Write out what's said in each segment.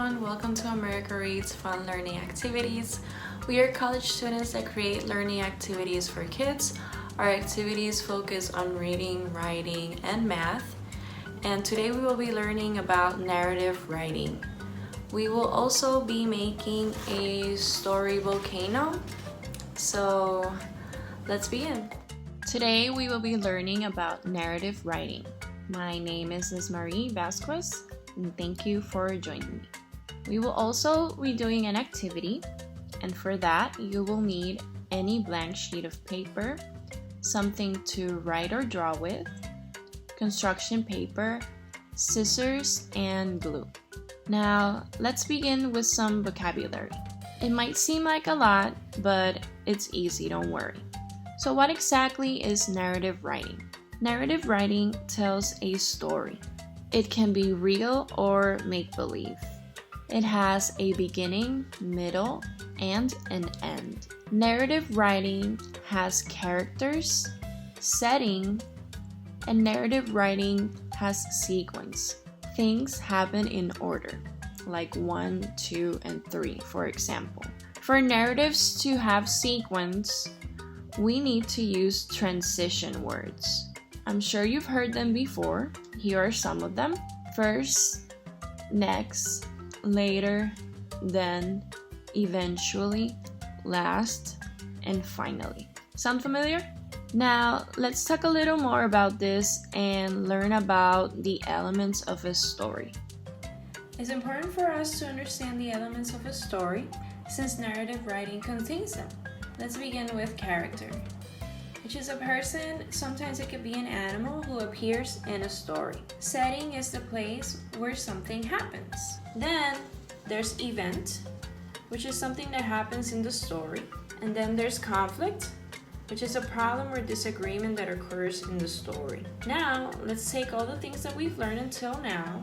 everyone, welcome to America Reads Fun Learning Activities. We are college students that create learning activities for kids. Our activities focus on reading, writing, and math. And today we will be learning about narrative writing. We will also be making a story volcano. So let's begin. Today we will be learning about narrative writing. My name is Ms. Marie Vasquez, and thank you for joining me. We will also be doing an activity, and for that you will need any blank sheet of paper, something to write or draw with, construction paper, scissors, and glue. Now, let's begin with some vocabulary. It might seem like a lot, but it's easy, don't worry. So what exactly is narrative writing? Narrative writing tells a story. It can be real or make-believe. It has a beginning, middle, and an end. Narrative writing has characters, setting, and narrative writing has sequence. Things happen in order, like 1, 2, and 3, for example. For narratives to have sequence, we need to use transition words. I'm sure you've heard them before. Here are some of them. First, next, later, then, eventually, last, and finally. Sound familiar? Now, let's talk a little more about this and learn about the elements of a story. It's important for us to understand the elements of a story since narrative writing contains them. Let's begin with character, which is a person. Sometimes it could be an animal who appears in a story. Setting is the place where something happens. Then there's event, which is something that happens in the story. And then there's conflict, which is a problem or disagreement that occurs in the story. Now, let's take all the things that we've learned until now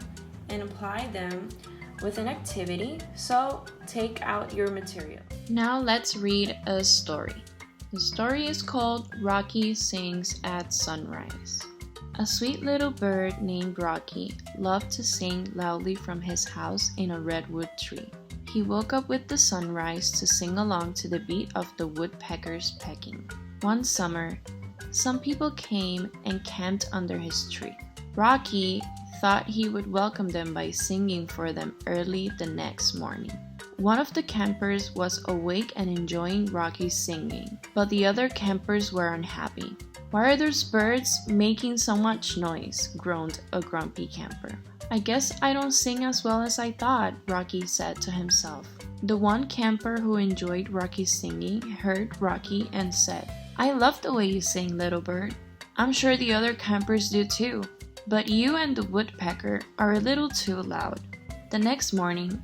and apply them with an activity. So take out your material. Now let's read a story. The story is called Rocky Sings at Sunrise. A sweet little bird named Rocky loved to sing loudly from his house in a redwood tree. He woke up with the sunrise to sing along to the beat of the woodpeckers pecking. One summer, some people came and camped under his tree. Rocky thought he would welcome them by singing for them early the next morning. One of the campers was awake and enjoying Rocky's singing, but the other campers were unhappy. "Why are those birds making so much noise?" groaned a grumpy camper. "I guess I don't sing as well as I thought," Rocky said to himself. The one camper who enjoyed Rocky's singing heard Rocky and said, "I love the way you sing, little bird. I'm sure the other campers do too, but you and the woodpecker are a little too loud." The next morning,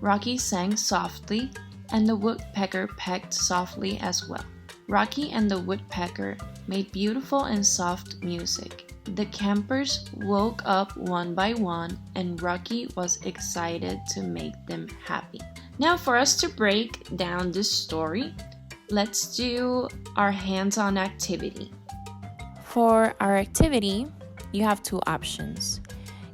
Rocky sang softly, and the woodpecker pecked softly as well. Rocky and the woodpecker made beautiful and soft music. The campers woke up one by one, and Rocky was excited to make them happy. Now, for us to break down this story, let's do our hands-on activity. For our activity, you have two options.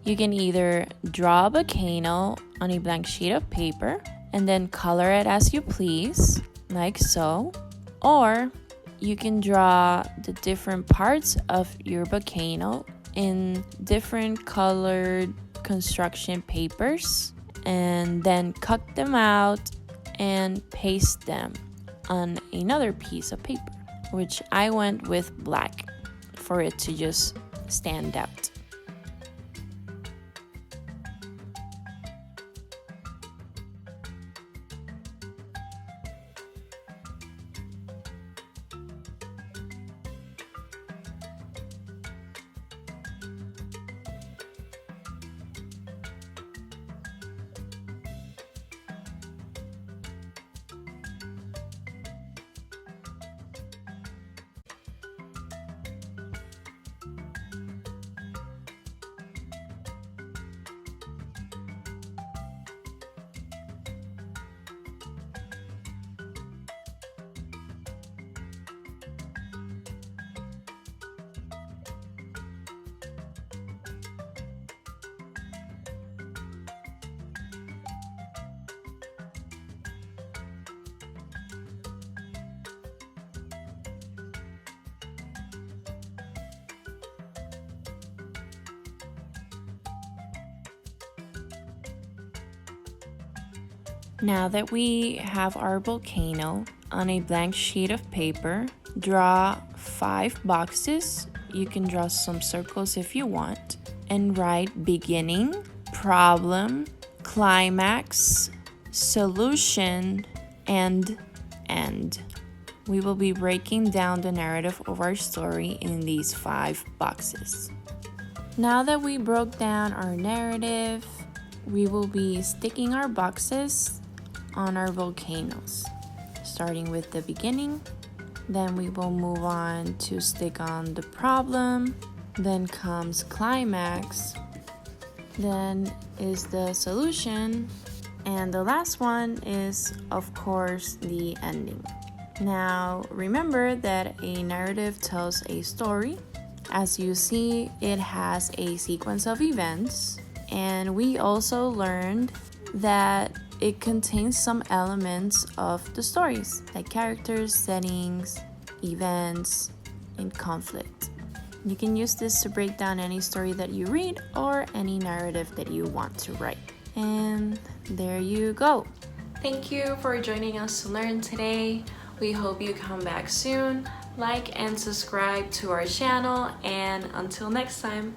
You can either draw a volcano on a blank sheet of paper and then color it as you please, like so, or you can draw the different parts of your volcano in different colored construction papers and then cut them out and paste them on another piece of paper, which I went with black for it to just stand out. Now that we have our volcano, on a blank sheet of paper, draw 5 boxes. You can draw some circles if you want, and write beginning, problem, climax, solution, and end. We will be breaking down the narrative of our story in these 5 boxes. Now that we broke down our narrative, we will be sticking our boxes on our volcanoes, starting with the beginning. Then we will move on to stick on the problem. Then comes climax. Then is the solution. And the last one is, of course, the ending. Now, remember that a narrative tells a story. As you see, it has a sequence of events. And we also learned that it contains some elements of the stories, like characters, settings, events, and conflict. You can use this to break down any story that you read or any narrative that you want to write. And there you go. Thank you for joining us to learn today. We hope you come back soon. Like and subscribe to our channel, and until next time.